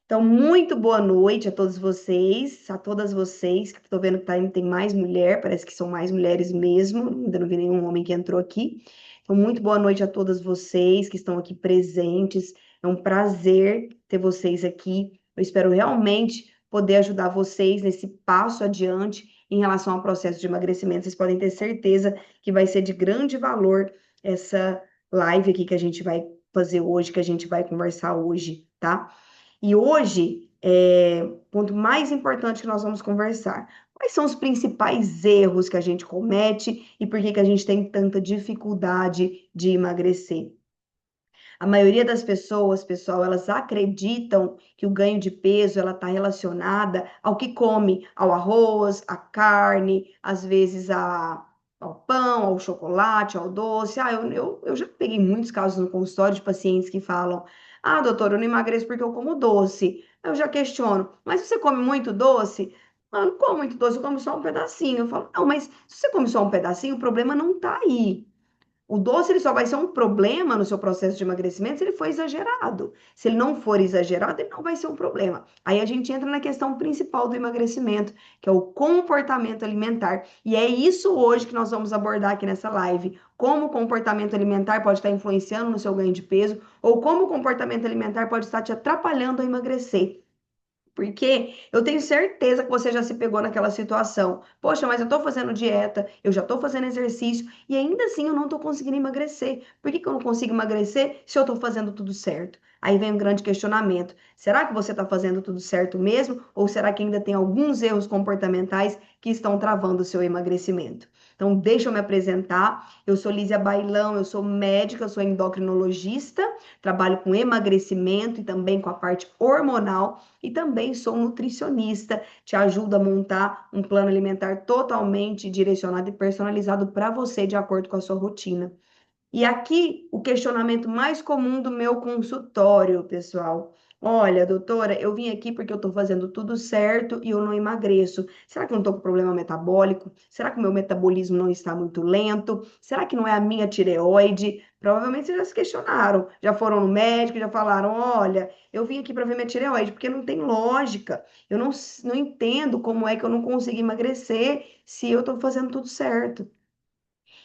Então, muito boa noite a todos vocês, a todas vocês, que estou vendo que tem mais mulher, parece que são mais mulheres mesmo, ainda não vi nenhum homem que entrou aqui. Então, muito boa noite a todas vocês que estão aqui presentes. É um prazer ter vocês aqui. Eu espero realmente poder ajudar vocês nesse passo adiante em relação ao processo de emagrecimento. Vocês podem ter certeza que vai ser de grande valor essa live aqui que a gente vai fazer hoje, que a gente vai conversar hoje, tá? E hoje, o ponto mais importante que nós vamos conversar. Quais são os principais erros que a gente comete e por que que a gente tem tanta dificuldade de emagrecer? A maioria das pessoas, pessoal, elas acreditam que o ganho de peso ela está relacionada ao que come, ao arroz, à carne, às vezes ao pão, ao chocolate, ao doce. Eu já peguei muitos casos no consultório de pacientes que falam: Ah, doutor, eu não emagreço porque eu como doce. Eu já questiono, mas você come muito doce? "Ah, eu não como muito doce, eu como só um pedacinho." Eu falo, não, mas se você come só um pedacinho, o problema não está aí. O doce ele só vai ser um problema no seu processo de emagrecimento se ele for exagerado. Se ele não for exagerado, ele não vai ser um problema. Aí a gente entra na questão principal do emagrecimento, que é o comportamento alimentar. E é isso hoje que nós vamos abordar aqui nessa live. Como o comportamento alimentar pode estar influenciando no seu ganho de peso, ou como o comportamento alimentar pode estar te atrapalhando a emagrecer. Porque eu tenho certeza que você já se pegou naquela situação. Poxa, mas eu tô fazendo dieta, eu já tô fazendo exercício e ainda assim eu não tô conseguindo emagrecer. Por que que eu não consigo emagrecer se eu tô fazendo tudo certo? Aí vem um grande questionamento. Será que você tá fazendo tudo certo mesmo? Ou será que ainda tem alguns erros comportamentais que estão travando o seu emagrecimento? Então, deixa eu me apresentar. Eu sou Lízia Bailão, eu sou médica, sou endocrinologista, trabalho com emagrecimento e também com a parte hormonal e também sou nutricionista, te ajudo a montar um plano alimentar totalmente direcionado e personalizado para você, de acordo com a sua rotina. E aqui, o questionamento mais comum do meu consultório, pessoal. Olha, doutora, eu vim aqui porque eu estou fazendo tudo certo e eu não emagreço. Será que eu não estou com problema metabólico? Será que o meu metabolismo não está muito lento? Será que não é a minha tireoide? Provavelmente vocês já se questionaram, já foram no médico, já falaram: olha, eu vim aqui para ver minha tireoide, porque não tem lógica. Eu não entendo como é que eu não consigo emagrecer se eu estou fazendo tudo certo.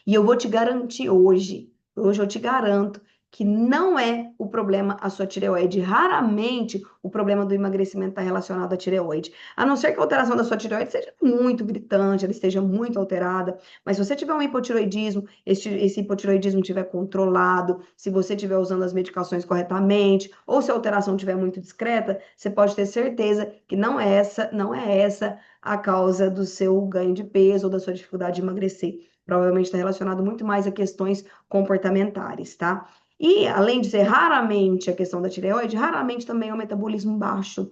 E eu vou te garantir hoje eu te garanto que não é o problema a sua tireoide. Raramente o problema do emagrecimento está relacionado à tireoide. A não ser que a alteração da sua tireoide seja muito gritante, ela esteja muito alterada. Mas se você tiver um hipotireoidismo, esse hipotireoidismo estiver controlado, se você estiver usando as medicações corretamente, ou se a alteração estiver muito discreta, você pode ter certeza que não é essa a causa do seu ganho de peso ou da sua dificuldade de emagrecer. Provavelmente está relacionado muito mais a questões comportamentais, tá? E, além de ser raramente a questão da tireoide, raramente também é o metabolismo baixo.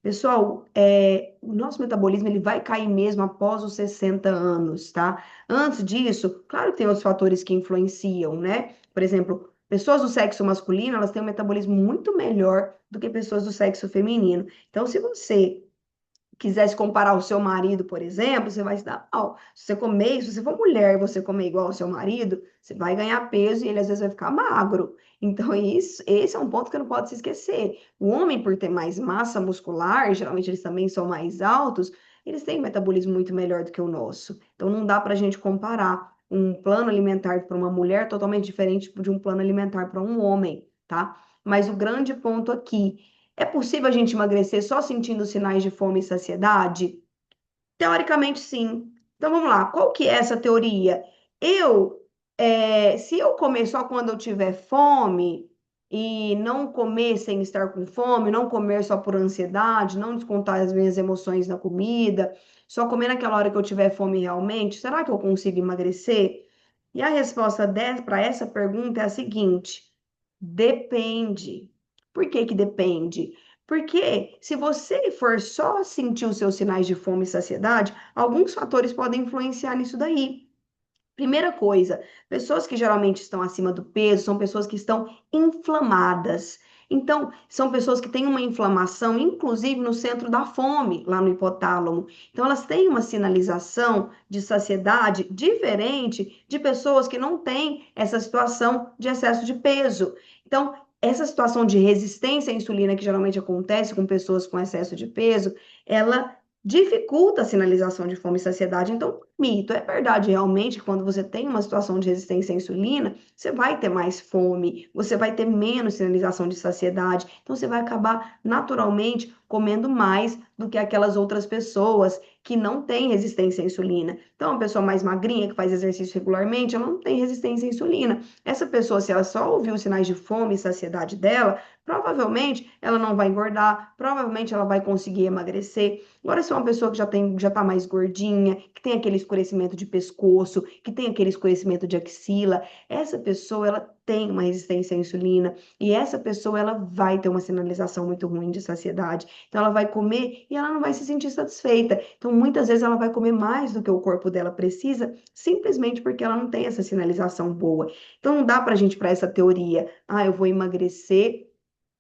Pessoal, o nosso metabolismo ele vai cair mesmo após os 60 anos, tá? Antes disso, claro que tem outros fatores que influenciam, né? Por exemplo, pessoas do sexo masculino, elas têm um metabolismo muito melhor do que pessoas do sexo feminino. Então, se você quisesse comparar o seu marido, por exemplo, você vai se dar mal. Se você for mulher e você comer igual ao seu marido, você vai ganhar peso e ele às vezes vai ficar magro. Então, esse é um ponto que não pode se esquecer. O homem, por ter mais massa muscular, geralmente eles também são mais altos, eles têm um metabolismo muito melhor do que o nosso. Então, não dá para a gente comparar um plano alimentar para uma mulher totalmente diferente de um plano alimentar para um homem, tá? Mas o grande ponto aqui é possível a gente emagrecer só sentindo sinais de fome e saciedade? Teoricamente, sim. Então vamos lá, qual que é essa teoria? Se eu comer só quando eu tiver fome e não comer sem estar com fome, não comer só por ansiedade, não descontar as minhas emoções na comida, só comer naquela hora que eu tiver fome realmente, será que eu consigo emagrecer? E a resposta para essa pergunta é a seguinte: depende. Por que que depende? Porque se você for só sentir os seus sinais de fome e saciedade, alguns fatores podem influenciar nisso daí. Primeira coisa, pessoas que geralmente estão acima do peso são pessoas que estão inflamadas. Então, são pessoas que têm uma inflamação, inclusive no centro da fome, lá no hipotálamo. Então, elas têm uma sinalização de saciedade diferente de pessoas que não têm essa situação de excesso de peso. Então, essa situação de resistência à insulina que geralmente acontece com pessoas com excesso de peso, ela dificulta a sinalização de fome e saciedade. Então, mito, é verdade realmente que quando você tem uma situação de resistência à insulina, você vai ter mais fome, você vai ter menos sinalização de saciedade, então você vai acabar naturalmente comendo mais do que aquelas outras pessoas que não têm resistência à insulina. Então, uma pessoa mais magrinha que faz exercício regularmente, ela não tem resistência à insulina. Essa pessoa, se ela só ouvir os sinais de fome e saciedade dela, provavelmente ela não vai engordar, provavelmente ela vai conseguir emagrecer. Agora, se é uma pessoa que já tá mais gordinha, que tem aquele escurecimento de pescoço, que tem aquele escurecimento de axila, essa pessoa, ela tem uma resistência à insulina e essa pessoa, ela vai ter uma sinalização muito ruim de saciedade. Então, ela vai comer e ela não vai se sentir satisfeita. Então, muitas vezes ela vai comer mais do que o corpo dela precisa, simplesmente porque ela não tem essa sinalização boa. Então, não dá pra gente para essa teoria, eu vou emagrecer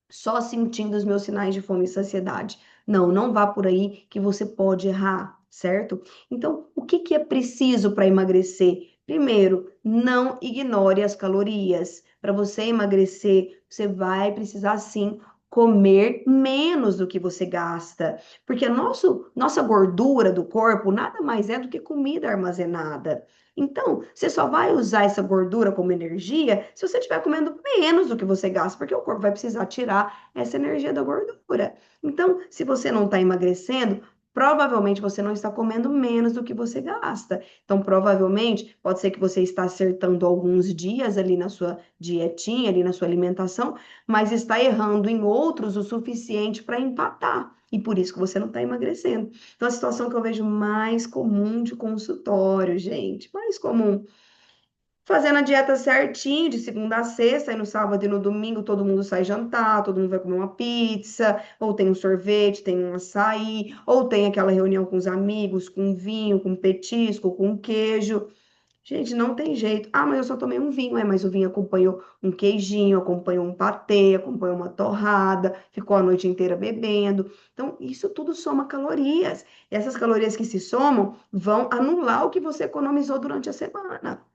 só sentindo os meus sinais de fome e saciedade. Não, não vá por aí que você pode errar, certo? Então, o que que é preciso para emagrecer? Primeiro, não ignore as calorias. Para você emagrecer, você vai precisar sim comer menos do que você gasta, porque nossa gordura do corpo nada mais é do que comida armazenada. Então, você só vai usar essa gordura como energia se você estiver comendo menos do que você gasta, porque o corpo vai precisar tirar essa energia da gordura. Então, se você não está emagrecendo, provavelmente você não está comendo menos do que você gasta. Então, provavelmente, pode ser que você está acertando alguns dias ali na sua dietinha, ali na sua alimentação, mas está errando em outros o suficiente para empatar. E por isso que você não está emagrecendo. Então, a situação que eu vejo mais comum de consultório, gente, mais comum. Fazendo a dieta certinho, de segunda a sexta, e no sábado e no domingo todo mundo sai jantar, todo mundo vai comer uma pizza, ou tem um sorvete, tem um açaí, ou tem aquela reunião com os amigos, com vinho, com petisco, com queijo. Gente, não tem jeito. Mas eu só tomei um vinho. Mas o vinho acompanhou um queijinho, acompanhou um patê, acompanhou uma torrada, ficou a noite inteira bebendo. Então, isso tudo soma calorias. E essas calorias que se somam vão anular o que você economizou durante a semana.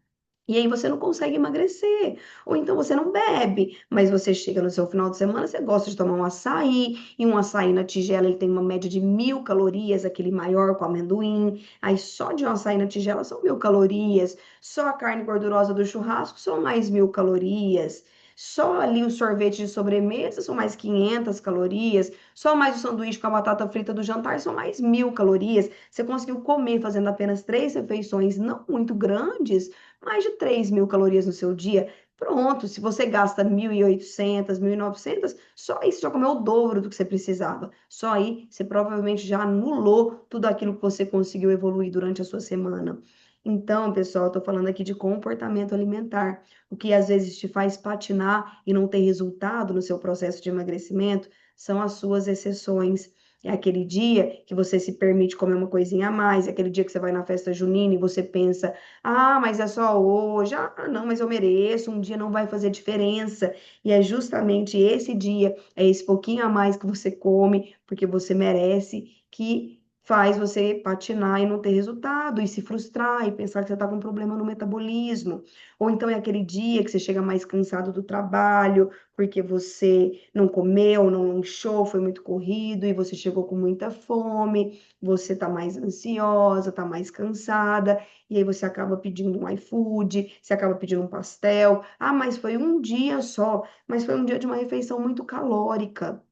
E aí você não consegue emagrecer. Ou então você não bebe, mas você chega no seu final de semana, você gosta de tomar um açaí, e um açaí na tigela ele tem uma média de 1.000 calorias, aquele maior com amendoim. Aí só de um açaí na tigela são 1.000 calorias. Só a carne gordurosa do churrasco são mais 1.000 calorias. Só ali o sorvete de sobremesa são mais 500 calorias. Só mais o sanduíche com a batata frita do jantar são mais 1.000 calorias. Você conseguiu comer fazendo apenas 3 refeições não muito grandes, mais de 3.000 calorias no seu dia. Pronto, se você gasta 1.800, 1.900, só aí você já comeu o dobro do que você precisava. Só aí você provavelmente já anulou tudo aquilo que você conseguiu evoluir durante a sua semana. Então, pessoal, eu tô falando aqui de comportamento alimentar. O que às vezes te faz patinar e não ter resultado no seu processo de emagrecimento são as suas exceções. É aquele dia que você se permite comer uma coisinha a mais, é aquele dia que você vai na festa junina e você pensa, mas é só hoje. Não, mas eu mereço. Um dia não vai fazer diferença. E é justamente esse dia, é esse pouquinho a mais que você come, porque você merece, que faz você patinar e não ter resultado, e se frustrar, e pensar que você está com um problema no metabolismo. Ou então é aquele dia que você chega mais cansado do trabalho, porque você não comeu, não lanchou, foi muito corrido, e você chegou com muita fome, você está mais ansiosa, está mais cansada. E aí você acaba pedindo um iFood, você acaba pedindo um pastel. Mas foi um dia só, mas foi um dia de uma refeição muito calórica.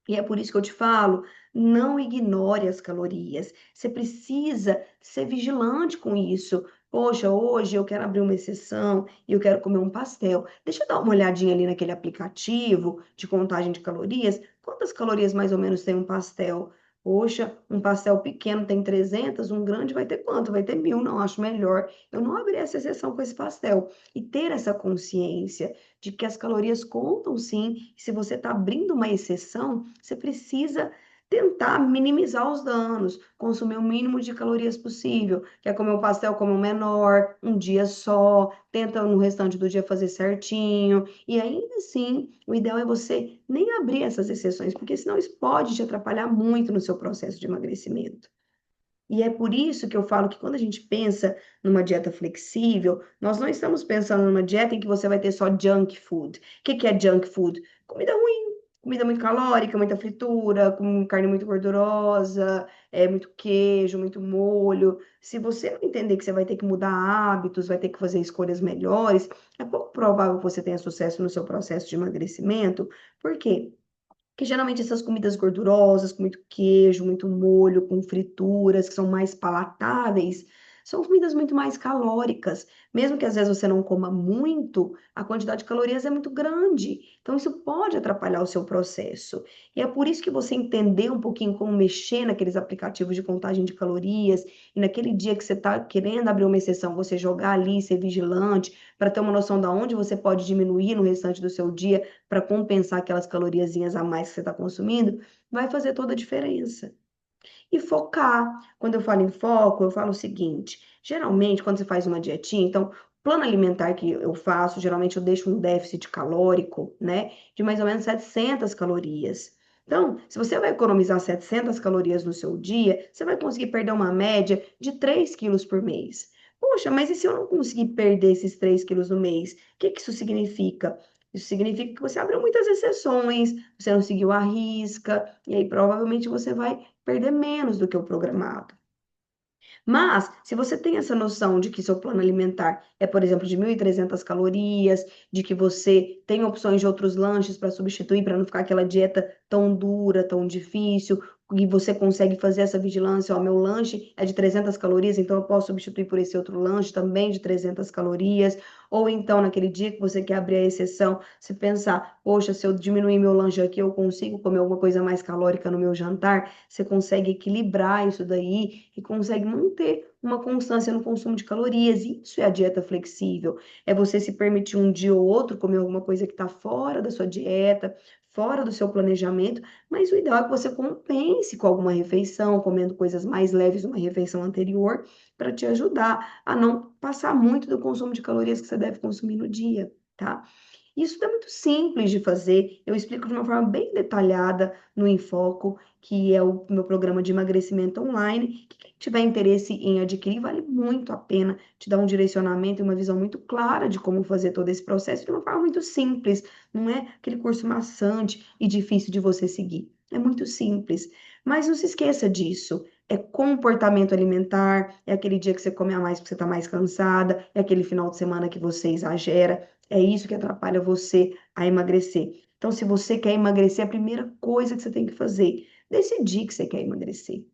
E é por isso que eu te falo, não ignore as calorias. Você precisa ser vigilante com isso. Poxa, hoje eu quero abrir uma exceção e eu quero comer um pastel. Deixa eu dar uma olhadinha ali naquele aplicativo de contagem de calorias. Quantas calorias mais ou menos tem um pastel? Poxa, um pastel pequeno tem 300, um grande vai ter quanto? Vai ter 1.000, não, acho melhor. Eu não abrir essa exceção com esse pastel. E ter essa consciência de que as calorias contam sim. E se você está abrindo uma exceção, você precisa tentar minimizar os danos, consumir o mínimo de calorias possível. Quer comer um pastel, come um menor, um dia só, tenta no restante do dia fazer certinho. E ainda assim, o ideal é você nem abrir essas exceções, porque senão isso pode te atrapalhar muito no seu processo de emagrecimento. E é por isso que eu falo que quando a gente pensa numa dieta flexível, nós não estamos pensando numa dieta em que você vai ter só junk food. O que que é junk food? Comida ruim, comida muito calórica, muita fritura, com carne muito gordurosa, muito queijo, muito molho. Se você não entender que você vai ter que mudar hábitos, vai ter que fazer escolhas melhores, é pouco provável que você tenha sucesso no seu processo de emagrecimento. Por quê? Que geralmente essas comidas gordurosas, com muito queijo, muito molho, com frituras, que são mais palatáveis, são comidas muito mais calóricas. Mesmo que às vezes você não coma muito, a quantidade de calorias é muito grande. Então, isso pode atrapalhar o seu processo. E é por isso que você entender um pouquinho como mexer naqueles aplicativos de contagem de calorias, e naquele dia que você está querendo abrir uma exceção, você jogar ali, ser vigilante, para ter uma noção de onde você pode diminuir no restante do seu dia para compensar aquelas caloriazinhas a mais que você está consumindo, vai fazer toda a diferença. E focar. Quando eu falo em foco, eu falo o seguinte: geralmente, quando você faz uma dietinha, então, plano alimentar que eu faço, geralmente eu deixo um déficit calórico, né, de mais ou menos 700 calorias. Então, se você vai economizar 700 calorias no seu dia, você vai conseguir perder uma média de 3 quilos por mês. Poxa, mas e se eu não conseguir perder esses 3 quilos no mês? O que que isso significa? Isso significa que você abriu muitas exceções, você não seguiu a risca, e aí provavelmente você vai perder menos do que o programado. Mas, se você tem essa noção de que seu plano alimentar é, por exemplo, de 1.300 calorias, de que você tem opções de outros lanches para substituir, para não ficar aquela dieta tão dura, tão difícil, e você consegue fazer essa vigilância, ó, meu lanche é de 300 calorias, então eu posso substituir por esse outro lanche também de 300 calorias, ou então naquele dia que você quer abrir a exceção, você pensar, poxa, se eu diminuir meu lanche aqui, eu consigo comer alguma coisa mais calórica no meu jantar, você consegue equilibrar isso daí e consegue manter uma constância no consumo de calorias. Isso é a dieta flexível. É você se permitir um dia ou outro comer alguma coisa que está fora da sua dieta, fora do seu planejamento, mas o ideal é que você compense com alguma refeição, comendo coisas mais leves numa refeição anterior, para te ajudar a não passar muito do consumo de calorias que você deve consumir no dia, tá? Isso é muito simples de fazer, eu explico de uma forma bem detalhada no Enfoco, que é o meu programa de emagrecimento online, que quem tiver interesse em adquirir, vale muito a pena te dar um direcionamento e uma visão muito clara de como fazer todo esse processo de uma forma muito simples, não é aquele curso maçante e difícil de você seguir. É muito simples, mas não se esqueça disso. É comportamento alimentar, é aquele dia que você come a mais porque você está mais cansada, é aquele final de semana que você exagera. É isso que atrapalha você a emagrecer. Então, se você quer emagrecer, a primeira coisa que você tem que fazer, decidir que você quer emagrecer.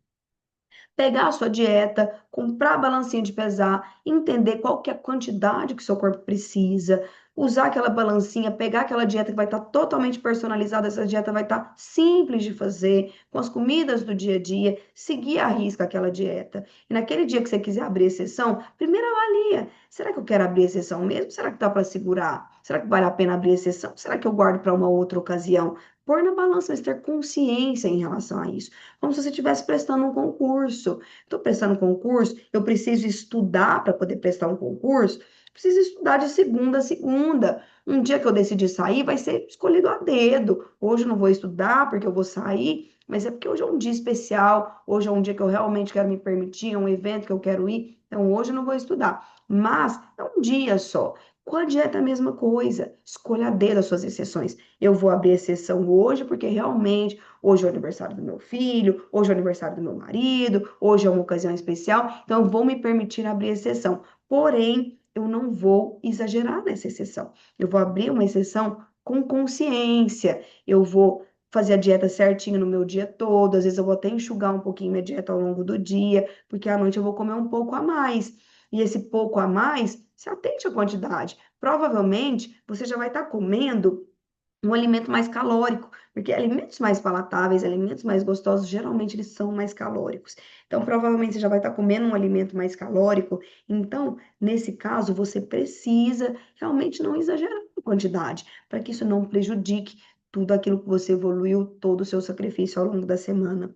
Pegar a sua dieta, comprar a balancinha de pesar, entender qual que é a quantidade que o seu corpo precisa, usar aquela balancinha, pegar aquela dieta que vai estar totalmente personalizada, essa dieta vai estar simples de fazer, com as comidas do dia a dia, seguir à risca aquela dieta. E naquele dia que você quiser abrir exceção, primeiro avalia, será que eu quero abrir exceção mesmo? Será que dá para segurar? Será que vale a pena abrir exceção? Será que eu guardo para uma outra ocasião? Pôr na balança, mas ter consciência em relação a isso, como se você estivesse prestando um concurso. Estou prestando um concurso, eu preciso estudar para poder prestar um concurso, preciso estudar de segunda a segunda. Um dia que eu decidir sair, vai ser escolhido a dedo. Hoje eu não vou estudar porque eu vou sair, mas é porque hoje é um dia especial, hoje é um dia que eu realmente quero me permitir, é um evento que eu quero ir, então hoje eu não vou estudar. Mas é um dia só. Com a dieta é a mesma coisa. Escolha a dedo as suas exceções. Eu vou abrir exceção hoje porque realmente hoje é o aniversário do meu filho, hoje é o aniversário do meu marido, hoje é uma ocasião especial, então eu vou me permitir abrir exceção. Porém, eu não vou exagerar nessa exceção. Eu vou abrir uma exceção com consciência. Eu vou fazer a dieta certinho no meu dia todo. Às vezes eu vou até enxugar um pouquinho minha dieta ao longo do dia, porque à noite eu vou comer um pouco a mais. E esse pouco a mais, se atente à quantidade. Provavelmente você já vai estar comendo um alimento mais calórico, porque alimentos mais palatáveis, alimentos mais gostosos, geralmente eles são mais calóricos. Então, provavelmente você já vai estar comendo um alimento mais calórico. Então, nesse caso, você precisa realmente não exagerar na quantidade, para que isso não prejudique tudo aquilo que você evoluiu, todo o seu sacrifício ao longo da semana.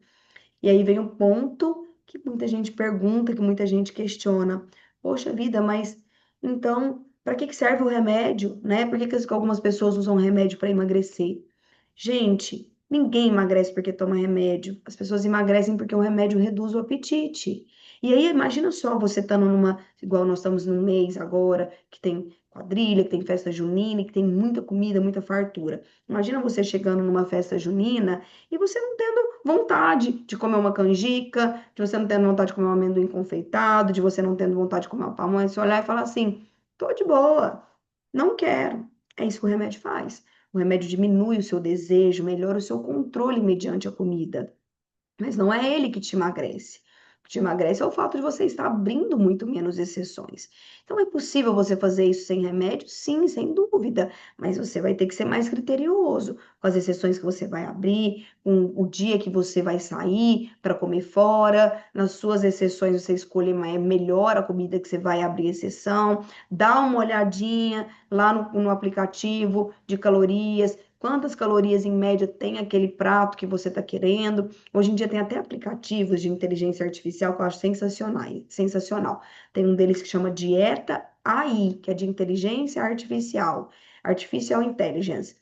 E aí vem o ponto que muita gente pergunta, que muita gente questiona. Poxa vida, mas então, para que que serve o remédio, né? Por que que algumas pessoas usam remédio para emagrecer? Gente, Ninguém emagrece porque toma remédio. As pessoas emagrecem porque o remédio reduz o apetite. E aí, imagina só você estando numa, igual nós estamos num mês agora, que tem quadrilha, que tem festa junina, que tem muita comida, muita fartura. Imagina você chegando numa festa junina e você não tendo vontade de comer uma canjica, de você não tendo vontade de comer um amendoim confeitado, de você não tendo vontade de comer uma pamonha, você olhar e falar assim, tô de boa, não quero. É isso que o remédio faz. O remédio diminui o seu desejo, melhora o seu controle mediante a comida. Mas não é ele que te emagrece. O que te emagrece é o fato de você estar abrindo muito menos exceções. Então, é possível você fazer isso sem remédio? Sim, sem dúvida. Mas você vai ter que ser mais criterioso com as exceções que você vai abrir, com o dia que você vai sair para comer fora. Nas suas exceções, você escolher melhor a comida que você vai abrir exceção. Dá uma olhadinha lá no aplicativo de calorias. Quantas calorias em média tem aquele prato que você está querendo? Hoje em dia tem até aplicativos de inteligência artificial que eu acho sensacional. Tem um deles que chama Dieta AI, que é de inteligência artificial, Artificial Intelligence,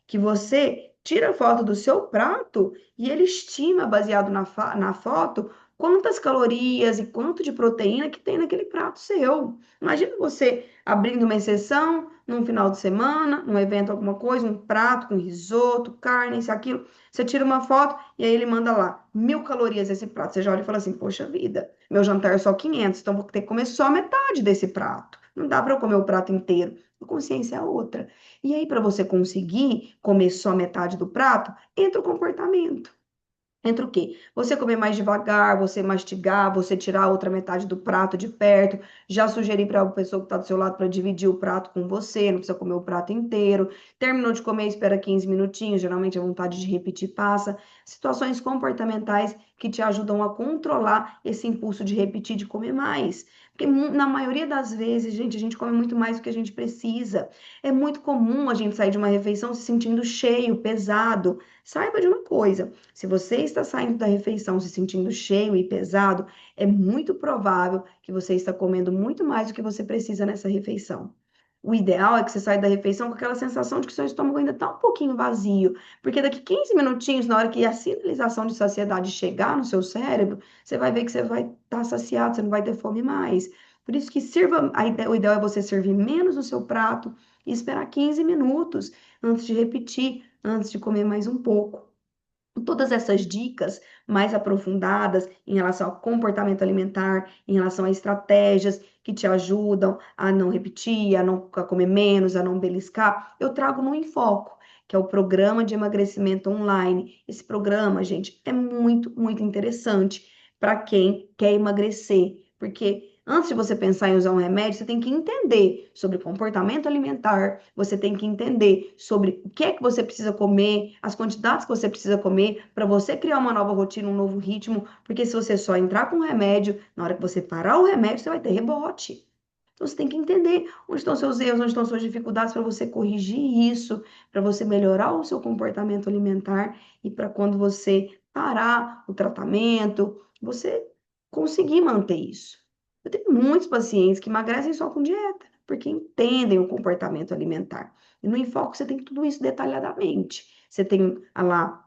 que você tira a foto do seu prato e ele estima, baseado na foto, quantas calorias e quanto de proteína que tem naquele prato seu. Imagina você abrindo uma exceção num final de semana, num evento, alguma coisa, um prato com risoto, carne, isso, aquilo. Você tira uma foto e aí ele manda lá 1.000 calorias esse prato. Você já olha e fala assim: poxa vida, meu jantar é só 500, então vou ter que comer só metade desse prato. Não dá para eu comer o prato inteiro. A consciência é outra. E aí, para você conseguir comer só metade do prato, entra o comportamento. Entra o quê? Você comer mais devagar, você mastigar, você tirar a outra metade do prato de perto, já sugerir para a pessoa que está do seu lado para dividir o prato com você, não precisa comer o prato inteiro. Terminou de comer, espera 15 minutinhos, geralmente a vontade de repetir passa. Situações comportamentais que te ajudam a controlar esse impulso de repetir, de comer mais. Porque na maioria das vezes, gente, a gente come muito mais do que a gente precisa. É muito comum a gente sair de uma refeição se sentindo cheio, pesado. Saiba de uma coisa. Se você está saindo da refeição se sentindo cheio e pesado, é muito provável que você está comendo muito mais do que você precisa nessa refeição. O ideal é que você saia da refeição com aquela sensação de que seu estômago ainda está um pouquinho vazio, porque daqui 15 minutinhos, na hora que a sinalização de saciedade chegar no seu cérebro, você vai ver que você vai estar saciado, você não vai ter fome mais. Por isso que o ideal é você servir menos no seu prato e esperar 15 minutos antes de repetir, antes de comer mais um pouco. Todas essas dicas mais aprofundadas em relação ao comportamento alimentar, em relação a estratégias que te ajudam a não repetir, a comer menos, a não beliscar, eu trago no Enfoco, que é o programa de emagrecimento online. Esse programa, gente, é muito, muito interessante para quem quer emagrecer, porque antes de você pensar em usar um remédio, você tem que entender sobre comportamento alimentar, você tem que entender sobre o que é que você precisa comer, as quantidades que você precisa comer, para você criar uma nova rotina, um novo ritmo, porque se você só entrar com o remédio, na hora que você parar o remédio, você vai ter rebote. Então você tem que entender onde estão seus erros, onde estão suas dificuldades para você corrigir isso, para você melhorar o seu comportamento alimentar e para quando você parar o tratamento, você conseguir manter isso. Eu tenho muitos pacientes que emagrecem só com dieta, porque entendem o comportamento alimentar. E no Enfoque você tem tudo isso detalhadamente. Você tem lá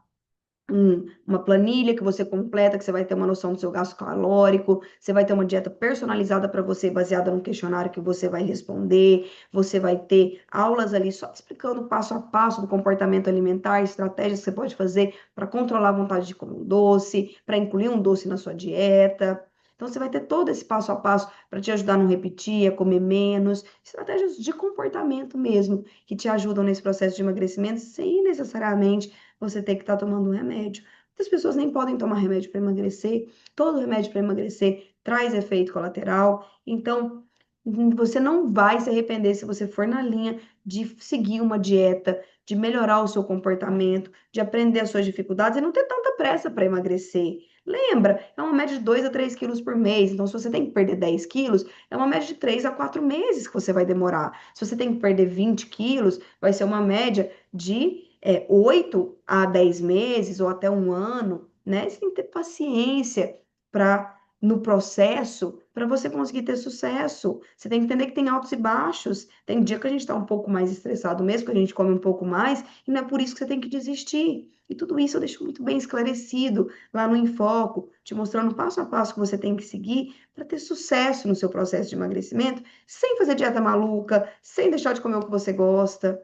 uma planilha que você completa, que você vai ter uma noção do seu gasto calórico, você vai ter uma dieta personalizada para você, baseada num questionário que você vai responder, você vai ter aulas ali só explicando passo a passo do comportamento alimentar, estratégias que você pode fazer para controlar a vontade de comer um doce, para incluir um doce na sua dieta. Então, você vai ter todo esse passo a passo para te ajudar a não repetir, a comer menos, estratégias de comportamento mesmo, que te ajudam nesse processo de emagrecimento, sem necessariamente você ter que estar tomando um remédio. Muitas pessoas nem podem tomar remédio para emagrecer, todo remédio para emagrecer traz efeito colateral, então você não vai se arrepender se você for na linha de seguir uma dieta, de melhorar o seu comportamento, de aprender as suas dificuldades e não ter tanta pressa para emagrecer. Lembra, é uma média de 2 a 3 quilos por mês. Então, se você tem que perder 10 quilos, é uma média de 3 a 4 meses que você vai demorar. Se você tem que perder 20 quilos, vai ser uma média de 8 a 10 meses ou até um ano, né? Você tem que ter paciência para no processo para você conseguir ter sucesso. Você tem que entender que tem altos e baixos. Tem dia que a gente está um pouco mais estressado mesmo, que a gente come um pouco mais, e não é por isso que você tem que desistir. E tudo isso eu deixo muito bem esclarecido lá no Enfoco, te mostrando passo a passo que você tem que seguir para ter sucesso no seu processo de emagrecimento, sem fazer dieta maluca, sem deixar de comer o que você gosta.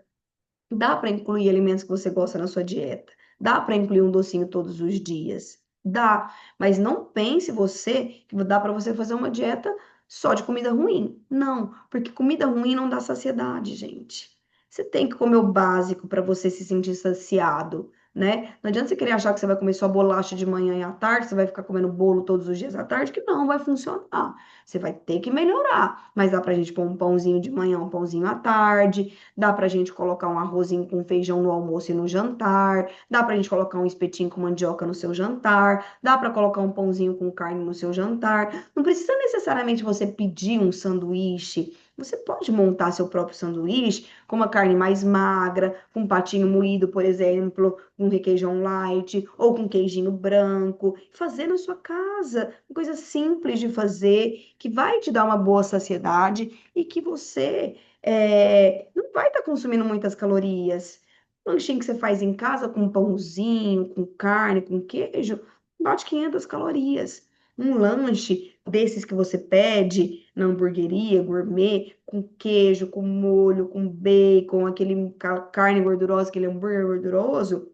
Dá para incluir alimentos que você gosta na sua dieta. Dá para incluir um docinho todos os dias. Dá, mas não pense você que dá para você fazer uma dieta só de comida ruim. Não, porque comida ruim não dá saciedade, gente. Você tem que comer o básico para você se sentir saciado, né? Não adianta você querer achar que você vai comer só bolacha de manhã e à tarde, você vai ficar comendo bolo todos os dias à tarde, que não vai funcionar. Você vai ter que melhorar, mas dá pra gente pôr um pãozinho de manhã, um pãozinho à tarde, dá pra gente colocar um arrozinho com feijão no almoço e no jantar, dá pra gente colocar um espetinho com mandioca no seu jantar, dá pra colocar um pãozinho com carne no seu jantar. Não precisa necessariamente você pedir um sanduíche. Você pode montar seu próprio sanduíche com uma carne mais magra, com um patinho moído, por exemplo, com requeijão light ou com queijinho branco, fazer na sua casa, uma coisa simples de fazer, que vai te dar uma boa saciedade e que você não vai estar consumindo muitas calorias. Um lanchinho que você faz em casa com pãozinho, com carne, com queijo, bate 500 calorias. Um lanche desses que você pede na hamburgueria, gourmet, com queijo, com molho, com bacon, aquele carne gordurosa, aquele hambúrguer gorduroso,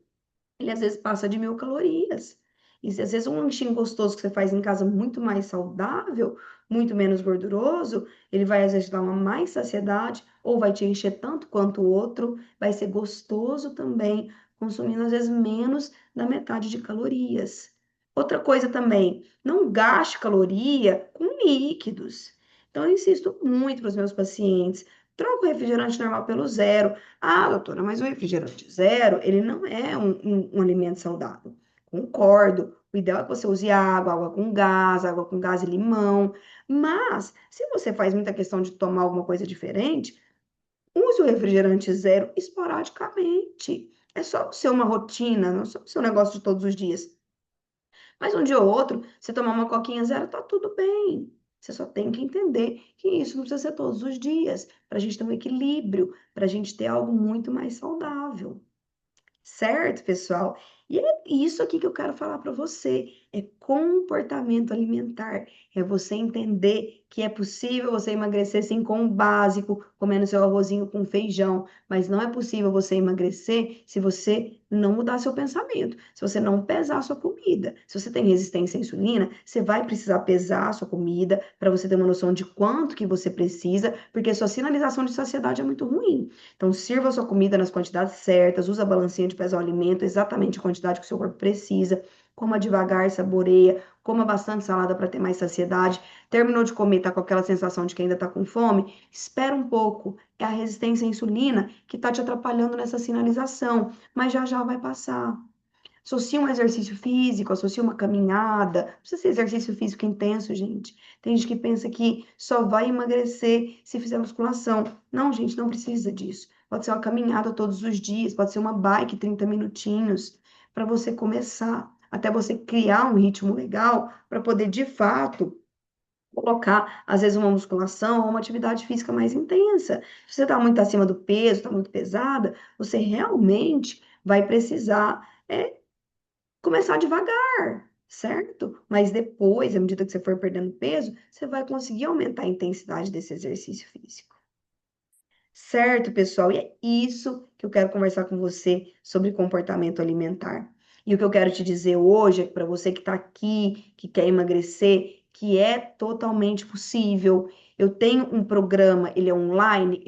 ele às vezes passa de 1.000 calorias. E se às vezes um lanchinho gostoso que você faz em casa muito mais saudável, muito menos gorduroso, ele vai às vezes dar uma mais saciedade, ou vai te encher tanto quanto o outro, vai ser gostoso também, consumindo às vezes menos da metade de calorias. Outra coisa também, não gaste caloria com líquidos. Então, eu insisto muito para os meus pacientes, troca o refrigerante normal pelo zero. Ah, doutora, mas o refrigerante zero, ele não é um alimento saudável. Concordo. O ideal é que você use água, água com gás e limão. Mas, se você faz muita questão de tomar alguma coisa diferente, use o refrigerante zero esporadicamente. É só ser uma rotina, não é só o seu negócio de todos os dias. Mas um dia ou outro, você tomar uma coquinha zero, tá tudo bem. Você só tem que entender que isso não precisa ser todos os dias, para a gente ter um equilíbrio, para a gente ter algo muito mais saudável. Certo, pessoal? E é isso aqui que eu quero falar para você. É comportamento alimentar. É você entender que é possível você emagrecer sim com o básico, comendo seu arrozinho com feijão, mas não é possível você emagrecer se você não mudar seu pensamento, se você não pesar a sua comida. Se você tem resistência à insulina, você vai precisar pesar a sua comida para você ter uma noção de quanto que você precisa, porque sua sinalização de saciedade é muito ruim. Então, sirva a sua comida nas quantidades certas, usa a balancinha de pesar o alimento, exatamente a quantidade que o seu corpo precisa, coma devagar, saboreia, coma bastante salada para ter mais saciedade. Terminou de comer, tá com aquela sensação de que ainda tá com fome? Espera um pouco. É a resistência à insulina que tá te atrapalhando nessa sinalização, mas já já vai passar. Associa um exercício físico, associa uma caminhada. Não precisa ser exercício físico intenso, gente. Tem gente que pensa que só vai emagrecer se fizer musculação. Não, gente, não precisa disso. Pode ser uma caminhada todos os dias, pode ser uma bike 30 minutinhos, para você começar, até você criar um ritmo legal, para poder, de fato, colocar, às vezes, uma musculação ou uma atividade física mais intensa. Se você está muito acima do peso, está muito pesada, você realmente vai precisar começar devagar, certo? Mas depois, à medida que você for perdendo peso, você vai conseguir aumentar a intensidade desse exercício físico. Certo, pessoal? E é isso que eu quero conversar com você sobre comportamento alimentar. E o que eu quero te dizer hoje é para você que está aqui, que quer emagrecer, que é totalmente possível. Eu tenho um programa, ele é online,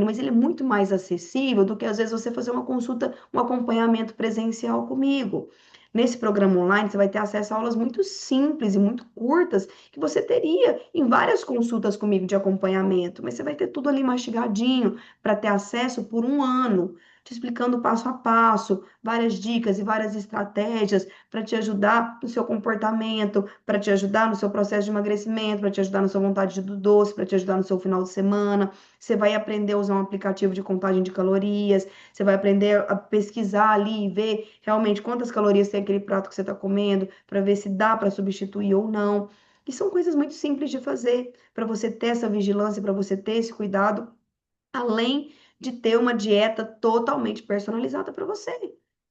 mas ele é muito mais acessível do que às vezes você fazer uma consulta, um acompanhamento presencial comigo. Nesse programa online, você vai ter acesso a aulas muito simples e muito curtas que você teria em várias consultas comigo de acompanhamento, mas você vai ter tudo ali mastigadinho para ter acesso por um ano, te explicando passo a passo, várias dicas e várias estratégias para te ajudar no seu comportamento, para te ajudar no seu processo de emagrecimento, para te ajudar na sua vontade do doce, para te ajudar no seu final de semana. Você vai aprender a usar um aplicativo de contagem de calorias, você vai aprender a pesquisar ali e ver realmente quantas calorias tem aquele prato que você está comendo, para ver se dá para substituir ou não. E são coisas muito simples de fazer, para você ter essa vigilância, para você ter esse cuidado, além de ter uma dieta totalmente personalizada para você.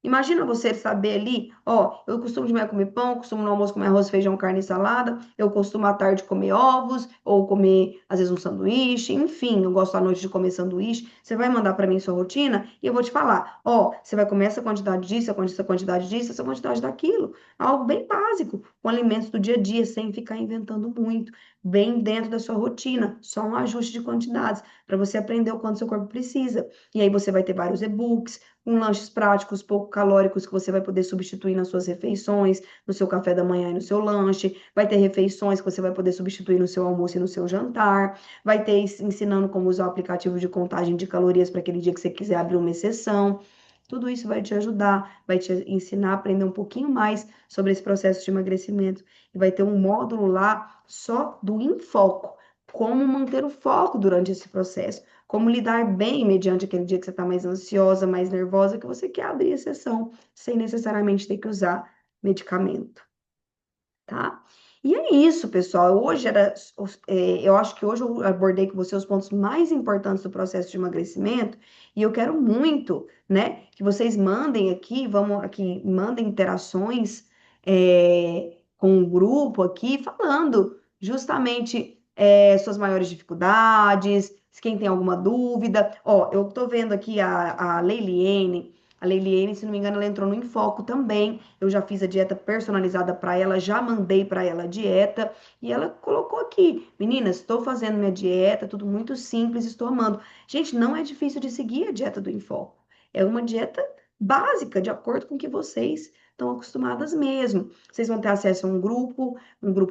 Imagina você saber ali, ó, eu costumo de manhã comer pão, costumo no almoço comer arroz, feijão, carne e salada, eu costumo à tarde comer ovos, ou comer, às vezes, um sanduíche, enfim, eu gosto à noite de comer sanduíche. Você vai mandar para mim sua rotina e eu vou te falar, ó, você vai comer essa quantidade disso, essa quantidade disso, essa quantidade daquilo. Algo bem básico, com alimentos do dia a dia, sem ficar inventando muito, bem dentro da sua rotina, só um ajuste de quantidades para você aprender o quanto seu corpo precisa. E aí você vai ter vários e-books, com lanches práticos, pouco calóricos, que você vai poder substituir nas suas refeições, no seu café da manhã e no seu lanche. Vai ter refeições que você vai poder substituir no seu almoço e no seu jantar. Vai ter ensinando como usar o aplicativo de contagem de calorias para aquele dia que você quiser abrir uma exceção. Tudo isso vai te ajudar, vai te ensinar a aprender um pouquinho mais sobre esse processo de emagrecimento. E vai ter um módulo lá só do Enfoco, como manter o foco durante esse processo, como lidar bem mediante aquele dia que você está mais ansiosa, mais nervosa, que você quer abrir a sessão sem necessariamente ter que usar medicamento, tá? E é isso, pessoal. Hoje era, eu acho que hoje eu abordei com você os pontos mais importantes do processo de emagrecimento e eu quero muito, né, que vocês mandem aqui, vamos aqui, mandem interações com o grupo aqui, falando justamente suas maiores dificuldades, se quem tem alguma dúvida. Ó, eu tô vendo aqui a Leiliene. A Leiliene, se não me engano, ela entrou no Enfoco também. Eu já fiz a dieta personalizada para ela, já mandei para ela a dieta e ela colocou aqui: meninas, estou fazendo minha dieta, tudo muito simples, estou amando. Gente, não é difícil de seguir a dieta do Enfoco. É uma dieta básica, de acordo com o que vocês estão acostumadas mesmo. Vocês vão ter acesso a um grupo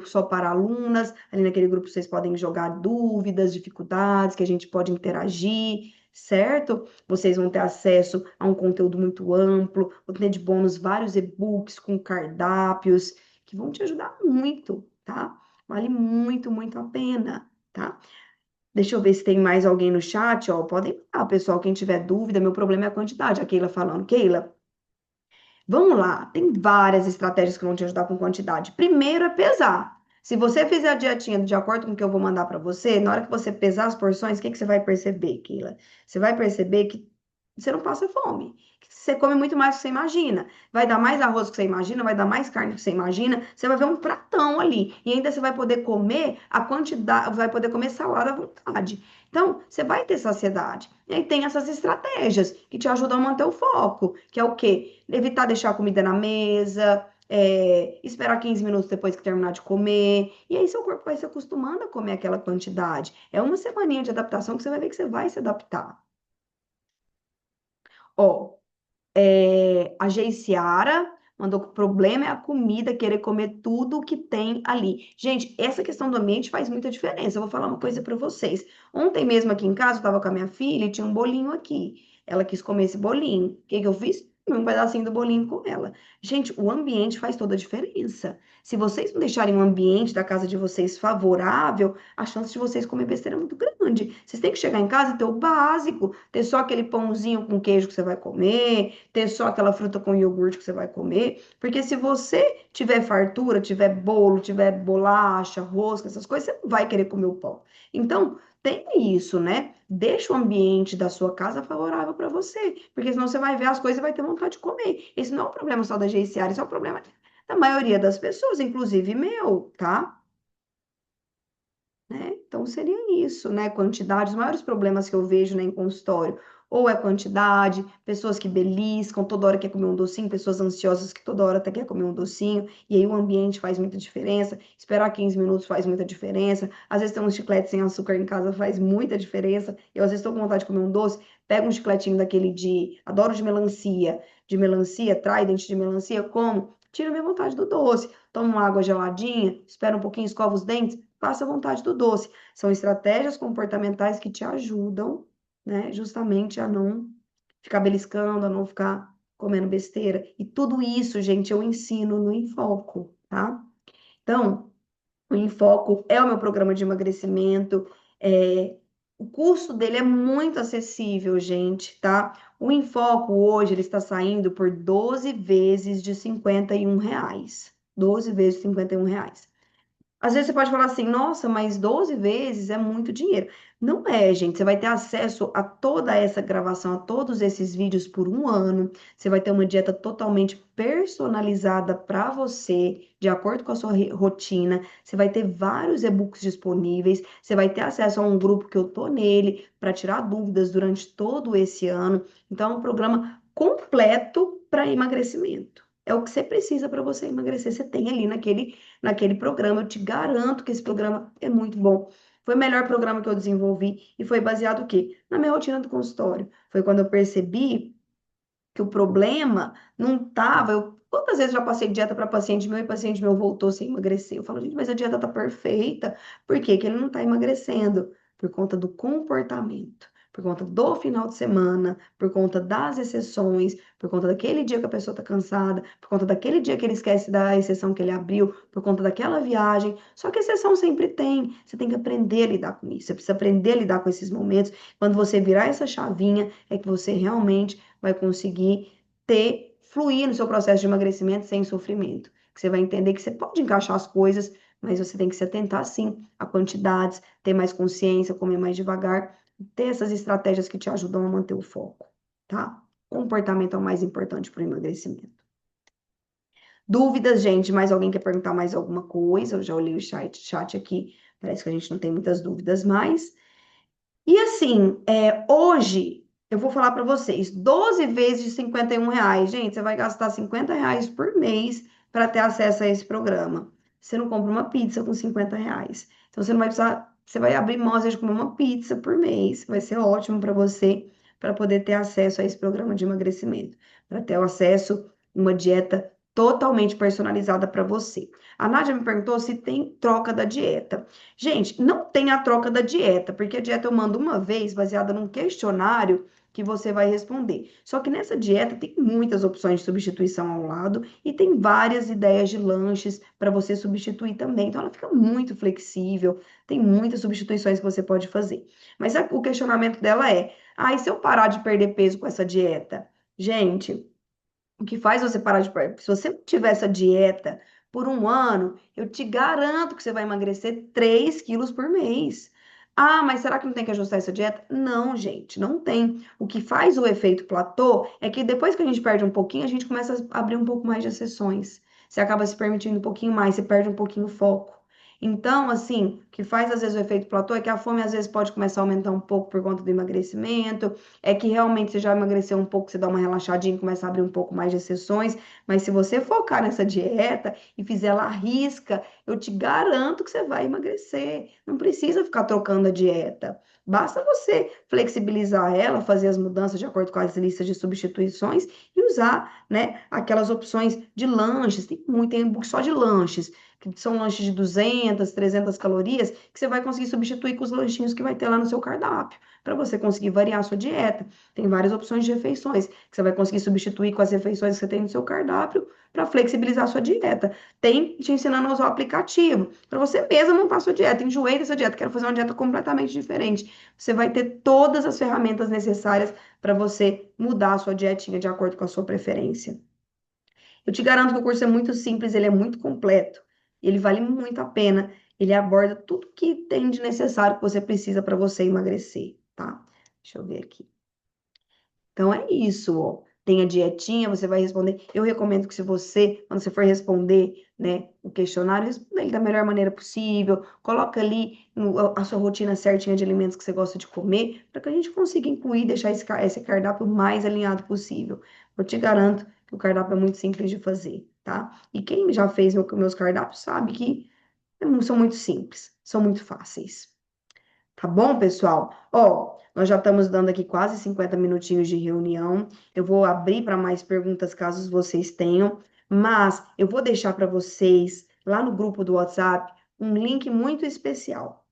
só para alunas. Ali naquele grupo vocês podem jogar dúvidas, dificuldades, que a gente pode interagir, certo? Vocês vão ter acesso a um conteúdo muito amplo, vão ter de bônus vários e-books com cardápios que vão te ajudar muito, tá? Vale muito, muito a pena, tá? Deixa eu ver se tem mais alguém no chat, ó. Podem falar, pessoal, quem tiver dúvida, meu problema é a quantidade. A Keila falando, Keila, vamos lá, tem várias estratégias que vão te ajudar com quantidade. Primeiro é pesar. Se você fizer a dietinha de acordo com o que eu vou mandar para você, na hora que você pesar as porções, o que que você vai perceber, Keila? Você vai perceber que você não passa fome, que você come muito mais do que você imagina. Vai dar mais arroz do que você imagina, vai dar mais carne do que você imagina. Você vai ver um pratão ali. E ainda você vai poder comer a quantidade, vai poder comer salada à vontade. Então, você vai ter saciedade. E aí tem essas estratégias que te ajudam a manter o foco, que é o quê? Evitar deixar a comida na mesa, esperar 15 minutos depois que terminar de comer. E aí seu corpo vai se acostumando a comer aquela quantidade. É uma semaninha de adaptação que você vai ver que você vai se adaptar. Ó, a Geiciara mandou que o problema é a comida, querer comer tudo o que tem ali. Gente, essa questão do ambiente faz muita diferença. Eu vou falar uma coisa para vocês. Ontem mesmo aqui em casa, eu estava com a minha filha e tinha um bolinho aqui. Ela quis comer esse bolinho. O que que eu fiz? Comi um pedacinho do bolinho com ela. Gente, o ambiente faz toda a diferença. Se vocês não deixarem o ambiente da casa de vocês favorável, a chance de vocês comer besteira é muito grande. Vocês têm que chegar em casa e ter o básico, ter só aquele pãozinho com queijo que você vai comer, ter só aquela fruta com iogurte que você vai comer, porque se você tiver fartura, tiver bolo, tiver bolacha, rosca, essas coisas, você não vai querer comer o pão. Então, tem isso, né? Deixa o ambiente da sua casa favorável para você, porque senão você vai ver as coisas e vai ter vontade de comer. Esse não é um problema só da GCR, isso é um problema da maioria das pessoas, inclusive meu, tá? Né? Então seria isso, né? Quantidade, os maiores problemas que eu vejo, né, em consultório, ou é quantidade, pessoas que beliscam, toda hora quer comer um docinho, pessoas ansiosas que toda hora até quer comer um docinho, e aí o ambiente faz muita diferença, esperar 15 minutos faz muita diferença, às vezes tem um chiclete sem açúcar em casa faz muita diferença, eu às vezes estou com vontade de comer um doce, pego um chicletinho daquele adoro de melancia, Trident de melancia, como, tira minha vontade do doce, tomo uma água geladinha, espero um pouquinho, escovo os dentes, passa a vontade do doce. São estratégias comportamentais que te ajudam, né, justamente a não ficar beliscando, a não ficar comendo besteira. E tudo isso, gente, eu ensino no Enfoco, tá? Então, o Enfoco é o meu programa de emagrecimento. O custo dele é muito acessível, gente, tá? O Enfoco hoje ele está saindo por 12 vezes de R$ 51. 12 vezes de R$ 51. Às vezes você pode falar assim, nossa, mas 12 vezes é muito dinheiro. Não é, gente. Você vai ter acesso a toda essa gravação, a todos esses vídeos por um ano. Você vai ter uma dieta totalmente personalizada para você, de acordo com a sua rotina. Você vai ter vários e-books disponíveis. Você vai ter acesso a um grupo que eu tô nele para tirar dúvidas durante todo esse ano. Então, é um programa completo para emagrecimento. É o que você precisa para você emagrecer. Você tem ali naquele programa. Eu te garanto que esse programa é muito bom. Foi o melhor programa que eu desenvolvi e foi baseado o quê? Na minha rotina do consultório. Foi quando eu percebi que o problema não estava. Quantas vezes eu já passei dieta para paciente meu e paciente meu voltou sem emagrecer? Eu falo, gente, mas a dieta tá perfeita. Por quê? Que ele não está emagrecendo? Por conta do comportamento, por conta do final de semana, por conta das exceções, por conta daquele dia que a pessoa está cansada, por conta daquele dia que ele esquece da exceção que ele abriu, por conta daquela viagem. Só que exceção sempre tem. Você tem que aprender a lidar com isso. Você precisa aprender a lidar com esses momentos. Quando você virar essa chavinha, é que você realmente vai conseguir fluir no seu processo de emagrecimento sem sofrimento. Que você vai entender que você pode encaixar as coisas, mas você tem que se atentar sim a quantidades, ter mais consciência, comer mais devagar, ter essas estratégias que te ajudam a manter o foco, tá? Comportamento é o mais importante para o emagrecimento. Dúvidas, gente? Mais alguém quer perguntar mais alguma coisa? Eu já olhei o chat aqui, parece que a gente não tem muitas dúvidas mais. E assim, hoje eu vou falar para vocês, 12 vezes de R$ 51, gente, você vai gastar R$ 50 por mês para ter acesso a esse programa. Você não compra uma pizza com R$ 50. Então você não vai precisar, você vai abrir mão às vezes, de comer uma pizza por mês. Vai ser ótimo para você, para poder ter acesso a esse programa de emagrecimento, para ter o acesso a uma dieta totalmente personalizada para você. A Nádia me perguntou se tem troca da dieta. Gente, não tem a troca da dieta, porque a dieta eu mando uma vez, baseada num questionário que você vai responder. Só que nessa dieta tem muitas opções de substituição ao lado e tem várias ideias de lanches para você substituir também. Então ela fica muito flexível, tem muitas substituições que você pode fazer. Mas o questionamento dela é: ah, e se eu parar de perder peso com essa dieta? Gente, o que faz você parar de perder? Se você não tiver essa dieta por um ano, eu te garanto que você vai emagrecer 3 quilos por mês. Ah, mas será que não tem que ajustar essa dieta? Não, gente, não tem. O que faz o efeito platô é que depois que a gente perde um pouquinho, a gente começa a abrir um pouco mais de exceções. Você acaba se permitindo um pouquinho mais, você perde um pouquinho o foco. Então, assim, o que faz às vezes o efeito platô é que a fome às vezes pode começar a aumentar um pouco por conta do emagrecimento, é que realmente você já emagreceu um pouco, você dá uma relaxadinha e começa a abrir um pouco mais de exceções, mas se você focar nessa dieta e fizer ela à risca, eu te garanto que você vai emagrecer. Não precisa ficar trocando a dieta. Basta você flexibilizar ela, fazer as mudanças de acordo com as listas de substituições e usar, né, aquelas opções de lanches. Tem muito, tem e-book só de lanches, que são lanches de 200, 300 calorias, que você vai conseguir substituir com os lanchinhos que vai ter lá no seu cardápio para você conseguir variar a sua dieta. Tem várias opções de refeições que você vai conseguir substituir com as refeições que você tem no seu cardápio para flexibilizar a sua dieta. Tem te ensinando a usar o aplicativo para você mesmo montar a sua dieta. Enjoei dessa dieta, quero fazer uma dieta completamente diferente. Você vai ter todas as ferramentas necessárias para você mudar a sua dietinha de acordo com a sua preferência. Eu te garanto que o curso é muito simples, ele é muito completo, ele vale muito a pena. Ele aborda tudo que tem de necessário que você precisa para você emagrecer, tá? Deixa eu ver aqui. Então é isso, ó. Tem a dietinha, você vai responder. Eu recomendo que se você, quando você for responder, né, o questionário, responda ele da melhor maneira possível. Coloca ali a sua rotina certinha de alimentos que você gosta de comer, para que a gente consiga incluir, deixar esse cardápio mais alinhado possível. Eu te garanto que o cardápio é muito simples de fazer, tá? E quem já fez meus cardápios sabe que são muito simples, são muito fáceis. Tá bom, pessoal? Ó, nós já estamos dando aqui quase 50 minutinhos de reunião. Eu vou abrir para mais perguntas caso vocês tenham, mas eu vou deixar para vocês lá no grupo do WhatsApp um link muito especial.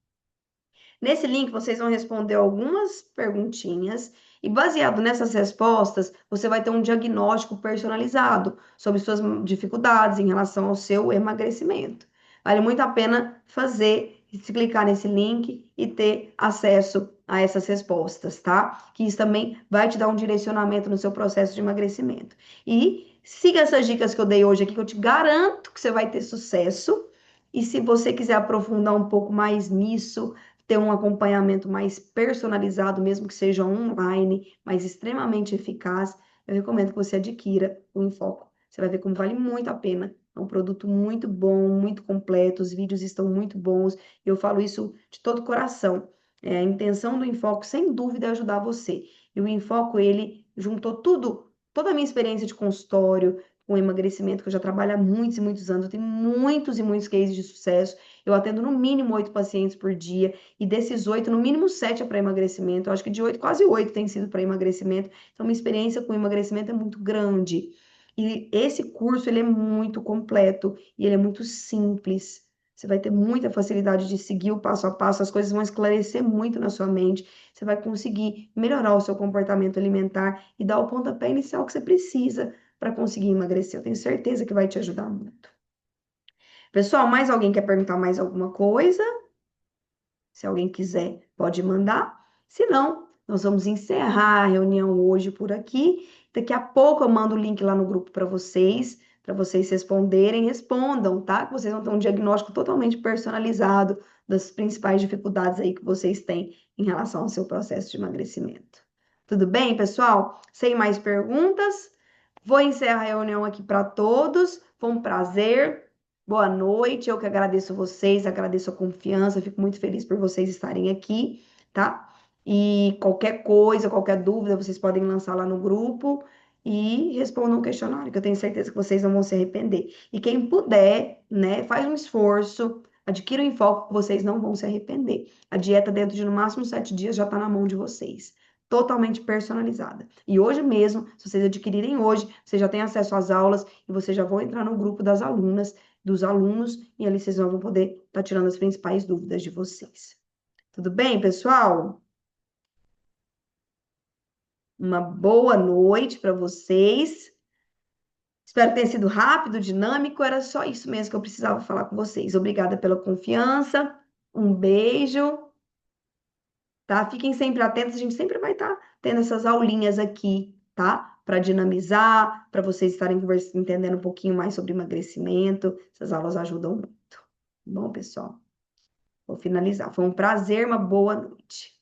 Nesse link vocês vão responder algumas perguntinhas e baseado nessas respostas, você vai ter um diagnóstico personalizado sobre suas dificuldades em relação ao seu emagrecimento. Vale muito a pena fazer, se clicar nesse link e ter acesso a essas respostas, tá? Que isso também vai te dar um direcionamento no seu processo de emagrecimento. E siga essas dicas que eu dei hoje aqui, que eu te garanto que você vai ter sucesso E se você quiser aprofundar um pouco mais nisso, ter um acompanhamento mais personalizado, mesmo que seja online, mas extremamente eficaz, eu recomendo que você adquira o Enfoco. Você vai ver como vale muito a pena. É um produto muito bom, muito completo, os vídeos estão muito bons. Eu falo isso de todo o coração. A intenção do Enfoco, sem dúvida, é ajudar você. E o Enfoco, ele juntou tudo, toda a minha experiência de consultório, com emagrecimento, que eu já trabalho há muitos e muitos anos, eu tenho muitos e muitos cases de sucesso. Eu atendo no mínimo 8 pacientes por dia, e desses 8, no mínimo 7 é para emagrecimento. Eu acho que de 8, quase 8 tem sido para emagrecimento. Então, minha experiência com emagrecimento é muito grande. E esse curso, ele é muito completo e ele é muito simples. Você vai ter muita facilidade de seguir o passo a passo, as coisas vão esclarecer muito na sua mente. Você vai conseguir melhorar o seu comportamento alimentar e dar o pontapé inicial que você precisa para conseguir emagrecer. Eu tenho certeza que vai te ajudar muito. Pessoal, mais alguém quer perguntar mais alguma coisa? Se alguém quiser, pode mandar. Se não, nós vamos encerrar a reunião hoje por aqui. Daqui a pouco eu mando o link lá no grupo para vocês responderem. Respondam, tá? Que vocês vão ter um diagnóstico totalmente personalizado das principais dificuldades aí que vocês têm em relação ao seu processo de emagrecimento. Tudo bem, pessoal? Sem mais perguntas, vou encerrar a reunião aqui para todos. Foi um prazer. Boa noite, eu que agradeço vocês, agradeço a confiança, fico muito feliz por vocês estarem aqui, tá? E qualquer coisa, qualquer dúvida, vocês podem lançar lá no grupo e respondam o questionário, que eu tenho certeza que vocês não vão se arrepender. E quem puder, né, faz um esforço, adquira o enfoque, que vocês não vão se arrepender. A dieta dentro de no máximo 7 dias já está na mão de vocês. Totalmente personalizada. E hoje mesmo, se vocês adquirirem hoje, vocês já têm acesso às aulas e vocês já vão entrar no grupo das alunas dos alunos, e ali vocês vão poder estar tirando as principais dúvidas de vocês. Tudo bem, pessoal? Uma boa noite para vocês. Espero que tenha sido rápido, dinâmico. Era só isso mesmo que eu precisava falar com vocês. Obrigada pela confiança. Um beijo, tá? Fiquem sempre atentos, a gente sempre vai estar tendo essas aulinhas aqui, tá? Para dinamizar, para vocês estarem entendendo um pouquinho mais sobre emagrecimento. Essas aulas ajudam muito. Bom, pessoal? Vou finalizar. Foi um prazer, uma boa noite.